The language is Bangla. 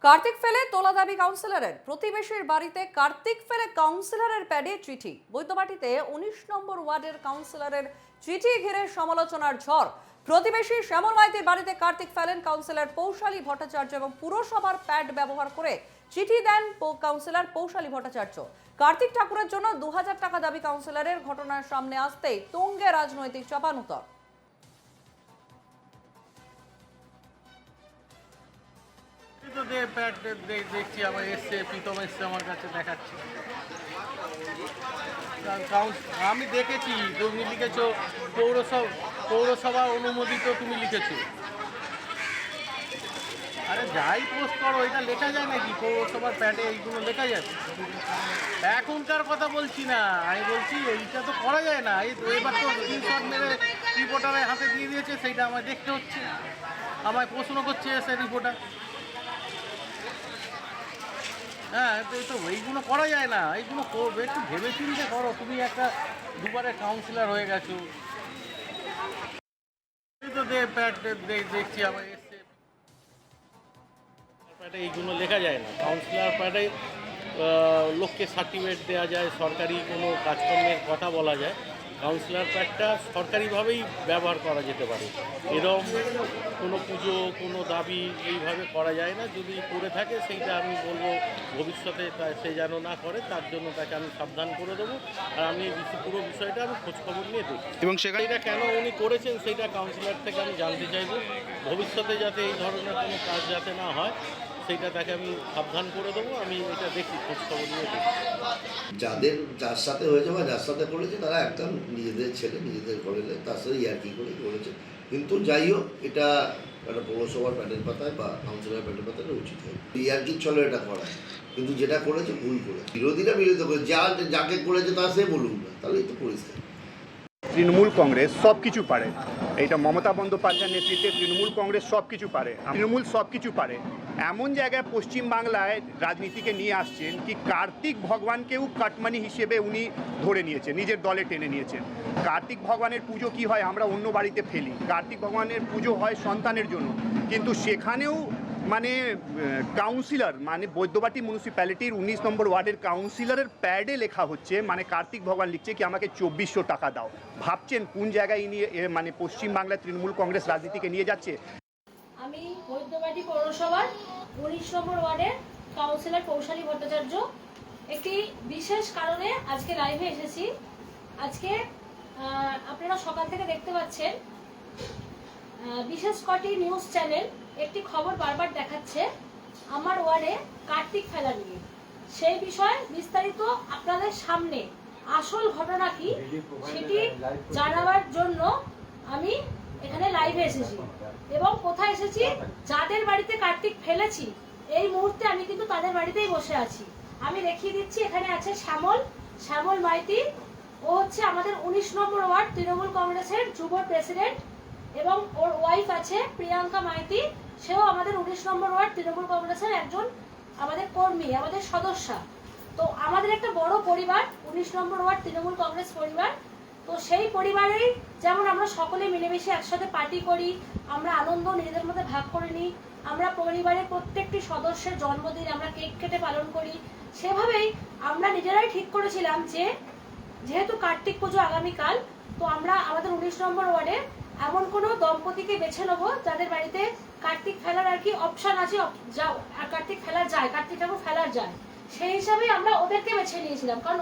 কার্তিক ফেলে তোলা দাবি কাউন্সিলরের। প্রতিবেশীর বাড়িতে কার্তিক ফেলে কাউন্সিলরের প্যাডে চিঠি। বৈদ্যবাটিতে 19 নম্বর ওয়ার্ডের কাউন্সিলরের চিঠি ঘিরে সমালোচনার ঝড়। প্রতিবেশী শ্যামল মাইতির বাড়িতে কার্তিক ফেলেন কাউন্সিলর পৌশালী ভট্টাচার্য এবং পুরসভার প্যাড ব্যবহার করে চিঠি দেন কাউন্সিলর পৌশালী ভট্টাচার্য। কার্তিক ঠাকুরের জন্য 2000 টাকা দাবি কাউন্সিলরের। ঘটনার সামনে আসতেই তুঙ্গে রাজনৈতিক চাপানুতর। দেখছি আবার এসছে, প্রীতম এসছে আমার কাছে দেখাচ্ছি। আমি দেখেছি তুমি লিখেছো পৌরসভা অনুমোদিত, তুমি লিখেছো। আরে যাই পোস্ট করো, এটা লেখা যায় নাকি পৌরসভার প্যাডে এইগুলো লেখা যায়? এখনকার কথা বলছি না, আমি বলছি এইটা তো করা যায় না। এবার তো স্ক্রিনশট মেরে রিপোর্টারের হাতে দিয়ে দিয়েছে, সেইটা আমায় দেখতে হচ্ছে। আমায় প্রশ্ন করছে এসে রিপোর্টার। হ্যাঁ, তো এইগুলো করা যায় না। এইগুলো একটু ভেবে চিন্তে করো। তুমি একটা দুবারের কাউন্সিলর হয়ে গেছো, তো দেখছি আবার এসছে। প্যাডে এইগুলো লেখা যায় না। কাউন্সিলর প্যাডে লোককে সার্টিফিকেট দেওয়া যায়, সরকারি কোনো কাজকর্মের কথা বলা যায়। কাউন্সিলর প্যাডটা সরকারিভাবেই ব্যবহার করা যেতে পারে। এরকম কোনো পুজো, কোনো দাবি এইভাবে করা যায় না। যদি করে থাকে সেইটা আমি বলবো ভবিষ্যতে সে যেন না করে, তার জন্য তাকে আমি সাবধান করে দেবো। আর আমি পুরো বিষয়টা আমি খোঁজখবর নিয়ে দেখি এবং সেখানে এটা কেন উনি করেছেন সেইটা কাউন্সিলর থেকে আমি জানতে চাইব। ভবিষ্যতে যাতে এই ধরনের কোনো কাজ যাতে না হয় সেইটা তাকে আমি সাবধান করে দেবো। আমি এটা দেখি, খোঁজখবর নিয়ে দেখি। যার সাথে হয়েছে বা যার সাথে করেছে তারা একদম নিজেদের ছেলে, নিজেদের করেলে তার সাথে ইয়ার্কি করে করেছে। কিন্তু যাই হোক, এটা একটা পৌরসভার প্যাডের পাতায় বা কাউন্সিলর প্যাডের পাতায় উচিত হয়। ইয়ার্কির চলে এটা করা, কিন্তু যেটা করেছে ভুল করে। বিরোধীরা বিরোধিতা করে, যাকে করেছে তা সে বলুন না, তাহলেই তো পরিষ্কার। তৃণমূল কংগ্রেস সব কিছু পারে। এইটা মমতা বন্দ্যোপাধ্যায়ের নেতৃত্বে তৃণমূল কংগ্রেস সব কিছু পারে। তৃণমূল সব কিছু পারে। এমন জায়গায় পশ্চিমবাংলায় রাজনীতিকে নিয়ে আসছেন কি কার্তিক ভগবানকেও কাটমানি হিসেবে উনি ধরে নিয়েছেন, নিজের দলে টেনে নিয়েছেন। কার্তিক ভগবানের পুজো কি হয় আমরা অন্য বাড়িতে ফেলি, কার্তিক ভগবানের পুজো হয় সন্তানের জন্য, কিন্তু সেখানেও মানে কাউন্সিলর, মানে বৈদ্যবাটি মিউনিসিপ্যালিটির 19 নম্বর ওয়ার্ডের কাউন্সিলরের প্যাডে লেখা হচ্ছে, মানে কার্তিক ভগবান লিখছে কি আমাকে 2400 টাকা দাও। ভাবছেন কোন জায়গায় নিয়ে মানে পশ্চিমবাংলার তৃণমূল কংগ্রেস রাজনীতিকে নিয়ে যাচ্ছে। আমি বৈদ্যবাটি পৌরসভার 19 নম্বর ওয়ার্ডের কাউন্সিলর পৌশালী ভট্টাচার্য। একটি বিশেষ কারণে আজকে লাইভে এসেছি। আজকে আপনারা সকাল থেকে দেখতে পাচ্ছেন বিশেষ কটি নিউজ চ্যানেল একটি খবর বারবার দেখাচ্ছে আমার ওয়ার্ডে কার্তিক ফেলা নিয়ে। সেই বিষয়ে বিস্তারিত আপনাদের সামনে আসল ঘটনা কি সেটি জানাবার জন্য আমি এখানে লাইভে এসেছি। এবং কোথায় এসেছি, যাদের বাড়িতে কার্তিক ফেলেছি এই মুহূর্তে আমি কিন্তু তাদের বাড়িতেই বসে আছি। আমি দেখিয়ে দিচ্ছি, এখানে আছে শ্যামল মাইতি। ও হচ্ছে আমাদের 19 নম্বর ওয়ার্ড তৃণমূল কংগ্রেসের যুব প্রেসিডেন্ট, এবং ওর ওয়াইফ আছে প্রিয়াঙ্কা মাইতি, সেও আমাদের 19 নম্বর ওয়ার্ড তৃণমূল কংগ্রেসের একজন আমাদের কর্মী, আমাদের সদস্য। তো আমাদের একটা বড় পরিবার 19 নম্বর ওয়ার্ড তৃণমূল কংগ্রেস পরিবার। তো সেই পরিবারেই যেমন আমরা সকলে মিলেমিশে একসাথে পার্টি করি, আমরা আনন্দ নিজেদের মধ্যে ভাগ করে নিই, আমরা পরিবারের প্রত্যেকটি সদস্যের জন্মদিন আমরা কেক কেটে পালন করি, সেভাবেই আমরা নিজেরাই ঠিক করেছিলাম যে যেহেতু কার্তিক পুজো আগামীকাল, তো আমরা আমাদের 19 নম্বর ওয়ার্ডে এমন কোনো দম্পতিকে বেছে নেবো যাদের বাড়িতে কার্তিক ফেলার আর কি অপশন আছে, কার্তিক ফেলার যায়, কার্তিক ঠাকুর ফেলার যায়, সেই হিসাবে আমরা ওদেরকে বেছে নিয়েছিলাম। কারণ